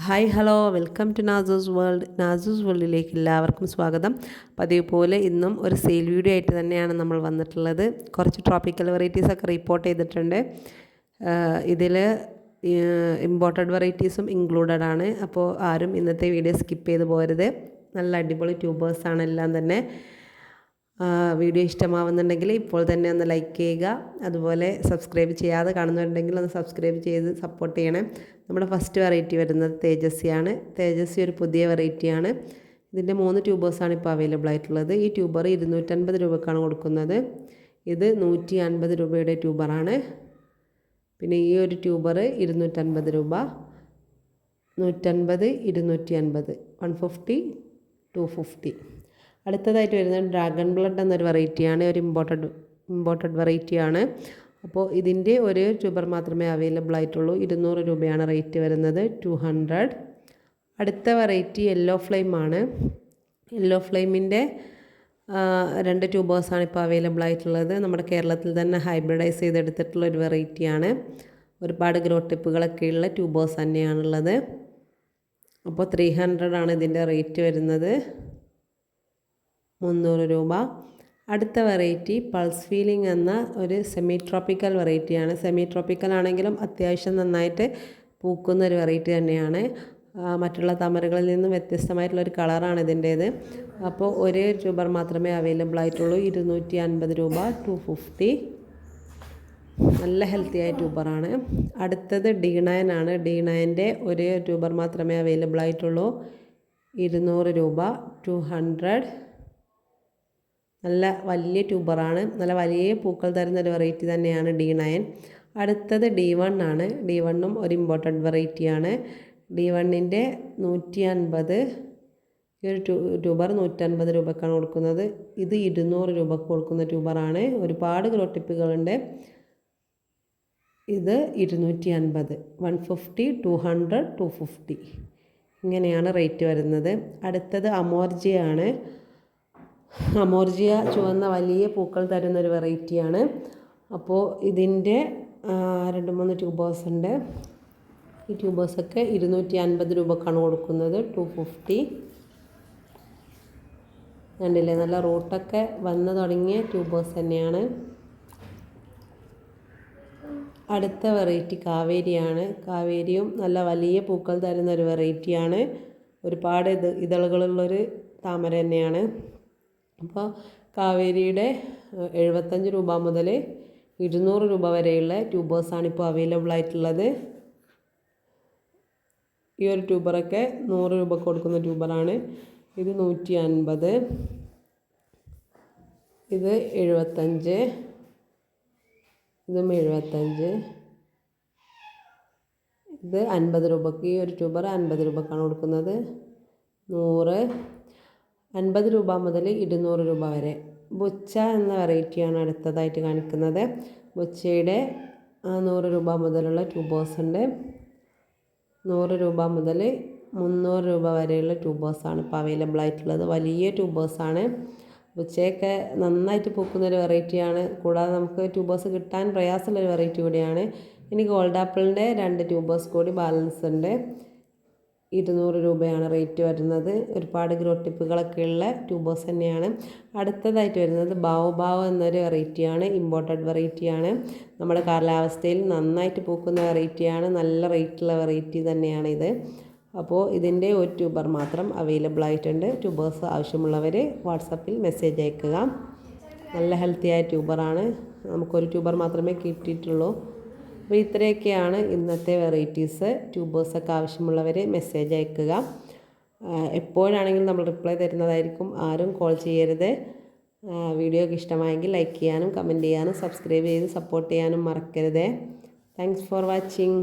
Hi hello welcome to Nasoos world. Nasoos വേൾഡിലേക്ക് എല്ലാവർക്കും സ്വാഗതം. പതിവ് പോലെ ഇന്നും ഒരു സെയിൽ വീഡിയോ ആയിട്ട് തന്നെയാണ് നമ്മൾ വന്നിട്ടുള്ളത്. കുറച്ച് ട്രോപ്പിക്കൽ വെറൈറ്റീസൊക്കെ റിപ്പോർട്ട് ചെയ്തിട്ടുണ്ട്. ഇതിൽ ഇമ്പോർട്ടഡ് വെറൈറ്റീസും ഇൻക്ലൂഡഡ് ആണ്. അപ്പോൾ ആരും ഇന്നത്തെ വീഡിയോ സ്കിപ്പ് ചെയ്ത് പോരുത്. നല്ല അടിപൊളി ട്യൂബേഴ്സാണ് എല്ലാം തന്നെ. വീഡിയോ ഇഷ്ടമാവുന്നുണ്ടെങ്കിൽ ഇപ്പോൾ തന്നെ ഒന്ന് ലൈക്ക് ചെയ്യുക. അതുപോലെ സബ്സ്ക്രൈബ് ചെയ്യാതെ കാണുന്നുണ്ടെങ്കിൽ ഒന്ന് സബ്സ്ക്രൈബ് ചെയ്ത് സപ്പോർട്ട് ചെയ്യണേ. നമ്മുടെ ഫസ്റ്റ് വെറൈറ്റി വരുന്നത് തേജസ്വിയാണ്. തേജസ്വി ഒരു പുതിയ വെറൈറ്റിയാണ്. ഇതിൻ്റെ 3 ട്യൂബേഴ്സാണ് ഇപ്പോൾ അവൈലബിൾ ആയിട്ടുള്ളത്. ഈ ട്യൂബർ 250 രൂപക്കാണ് കൊടുക്കുന്നത്. ഇത് 150 രൂപയുടെ ട്യൂബറാണ്. പിന്നെ ഈ ഒരു ട്യൂബർ 250 രൂപ, 150, 250, 150, 250. അടുത്തതായിട്ട് വരുന്നത് ഡ്രാഗൺ ബ്ലഡ് എന്നൊരു വെറൈറ്റിയാണ്. ഒരു ഇമ്പോർട്ടഡ് വെറൈറ്റിയാണ്. അപ്പോൾ ഇതിൻ്റെ ഒരു ട്യൂബർ മാത്രമേ അവൈലബിൾ ആയിട്ടുള്ളൂ. 200 രൂപയാണ് റേറ്റ് വരുന്നത്, 200. അടുത്ത വെറൈറ്റി യെല്ലോ ഫ്ലെയിം ആണ്. യെല്ലോ ഫ്ലെയിമിൻ്റെ 2 ട്യൂബേഴ്സാണ് ഇപ്പോൾ അവൈലബിൾ ആയിട്ടുള്ളത്. നമ്മുടെ കേരളത്തിൽ തന്നെ ഹൈബ്രിഡൈസ് ചെയ്തെടുത്തിട്ടുള്ള ഒരു വെറൈറ്റിയാണ്. ഒരുപാട് ഗ്രോ ടിപ്പുകളൊക്കെയുള്ള ട്യൂബേഴ്സ് തന്നെയാണുള്ളത്. അപ്പോൾ 300 ആണ് ഇതിൻ്റെ റേറ്റ് വരുന്നത്, 300 രൂപ. അടുത്ത വെറൈറ്റി പൾസ് ഫീലിംഗ് എന്ന ഒരു സെമി ട്രോപ്പിക്കൽ വെറൈറ്റിയാണ്. സെമി ട്രോപ്പിക്കൽ ആണെങ്കിലും അത്യാവശ്യം നന്നായിട്ട് പൂക്കുന്ന ഒരു വെറൈറ്റി തന്നെയാണ്. മറ്റുള്ള താമരകളിൽ നിന്നും വ്യത്യസ്തമായിട്ടുള്ളൊരു കളറാണ് ഇതിൻ്റേത്. അപ്പോൾ ഒരു ട്യൂബർ മാത്രമേ അവൈലബിൾ ആയിട്ടുള്ളൂ, 250 രൂപ, 250. നല്ല ഹെൽത്തി ആയ ട്യൂബറാണ്. അടുത്തത് D9 ആണ്. D9ൻ്റെ ഒരു ട്യൂബർ മാത്രമേ അവൈലബിൾ ആയിട്ടുള്ളൂ, 200 രൂപ, 200. നല്ല വലിയ ട്യൂബറാണ്. നല്ല വലിയ പൂക്കൾ തരുന്ന ഒരു വെറൈറ്റി തന്നെയാണ് D9. അടുത്തത് D1 ആണ്. D1ഉം ഒരു ഇമ്പോർട്ടഡ് വെറൈറ്റിയാണ്. D1ൻ്റെ 150, ഈ ഒരു ട്യൂബർ 150 രൂപക്കാണ് കൊടുക്കുന്നത്. ഇത് 200 രൂപക്ക് കൊടുക്കുന്ന ട്യൂബറാണ്. ഒരുപാട് ഗ്രോ ടിപ്പുകളുണ്ട്. ഇത് 250, 150, 200, 250. ഇങ്ങനെയാണ് റേറ്റ് വരുന്നത്. അടുത്തത് അമോർജിയ ആണ്. അമോർജിയ ചുവന്ന വലിയ പൂക്കൾ തരുന്നൊരു വെറൈറ്റിയാണ്. അപ്പോൾ ഇതിൻ്റെ 2-3 ട്യൂബേഴ്സ് ഉണ്ട്. ഈ ട്യൂബേഴ്സൊക്കെ 250 രൂപക്കാണ് കൊടുക്കുന്നത്, 250. കണ്ടില്ലേ, നല്ല റൂട്ടൊക്കെ വന്ന് തുടങ്ങിയ ട്യൂബേഴ്സ് തന്നെയാണ്. അടുത്ത വെറൈറ്റി കാവേരിയാണ്. കാവേരിയും നല്ല വലിയ പൂക്കൾ തരുന്ന ഒരു വെറൈറ്റിയാണ്. ഒരുപാട് ഇതളുകളുള്ളൊരു താമര തന്നെയാണ്. അപ്പോൾ കാവേരിയുടെ 75 രൂപ മുതൽ 200 രൂപ വരെയുള്ള ട്യൂബേഴ്സാണ് ഇപ്പോൾ അവൈലബിൾ ആയിട്ടുള്ളത്. ഈ ഒരു ട്യൂബറൊക്കെ 100 രൂപ കൊടുക്കുന്ന ട്യൂബറാണ്. ഇത് 150, ഇത് 75, ഇതും 75, ഇത് 50 രൂപക്ക്. ഈ ഒരു ട്യൂബർ 50 രൂപക്കാണ് കൊടുക്കുന്നത്, 100, 50 രൂപ മുതൽ 200 രൂപ വരെ. ബുച്ച എന്ന വെറൈറ്റിയാണ് അടുത്തതായിട്ട് കാണിക്കുന്നത്. ബുച്ചയുടെ 100 രൂപ മുതലുള്ള ട്യൂബേഴ്സ് ഉണ്ട്. 100 രൂപ മുതൽ 300 രൂപ വരെയുള്ള ട്യൂബേഴ്സാണ് ഇപ്പോൾ അവൈലബിൾ ആയിട്ടുള്ളത്. വലിയ ട്യൂബേഴ്സാണ്. ബുച്ചയൊക്കെ നന്നായിട്ട് പൂക്കുന്നൊരു വെറൈറ്റിയാണ്. കൂടാതെ നമുക്ക് ട്യൂബേഴ്സ് കിട്ടാൻ പ്രയാസമുള്ളൊരു വെറൈറ്റി കൂടിയാണ്. ഇനി ഗോൾഡ് ആപ്പിളിൻ്റെ 2 ട്യൂബേഴ്സ് കൂടി ബാലൻസ് ഉണ്ട്. 200 രൂപയാണ് റേറ്റ് വരുന്നത്. ഒരുപാട് ഗ്രോ ടിപ്പുകളൊക്കെയുള്ള ട്യൂബേഴ്സ് തന്നെയാണ്. അടുത്തതായിട്ട് വരുന്നത് ബാവോ എന്നൊരു വെറൈറ്റിയാണ്. ഇമ്പോർട്ടഡ് വെറൈറ്റിയാണ്. നമ്മുടെ കാലാവസ്ഥയിൽ നന്നായിട്ട് പൂക്കുന്ന വെറൈറ്റിയാണ്. നല്ല റേറ്റുള്ള വെറൈറ്റി തന്നെയാണ് ഇത്. അപ്പോൾ ഇതിൻ്റെ ഒരു ട്യൂബർ മാത്രം അവൈലബിൾ ആയിട്ടുണ്ട്. ട്യൂബേഴ്സ് ആവശ്യമുള്ളവർ വാട്സപ്പിൽ മെസ്സേജ് അയക്കുക. നല്ല ഹെൽത്തി ആയ ട്യൂബറാണ്. നമുക്കൊരു ട്യൂബർ മാത്രമേ കിട്ടിയിട്ടുള്ളൂ. അപ്പോൾ ഇത്രയൊക്കെയാണ് ഇന്നത്തെ വെറൈറ്റീസ്. ട്യൂബേഴ്സൊക്കെ ആവശ്യമുള്ളവർ മെസ്സേജ് അയക്കുക. എപ്പോഴാണെങ്കിലും നമ്മൾ റിപ്ലൈ തരുന്നതായിരിക്കും. ആരും കോൾ ചെയ്യരുത്. വീഡിയോ ഇഷ്ടമായെങ്കിൽ ലൈക്ക് ചെയ്യാനും കമൻറ്റ് ചെയ്യാനും സബ്സ്ക്രൈബ് ചെയ്ത് സപ്പോർട്ട് ചെയ്യാനും മറക്കരുത്. Thanks for watching.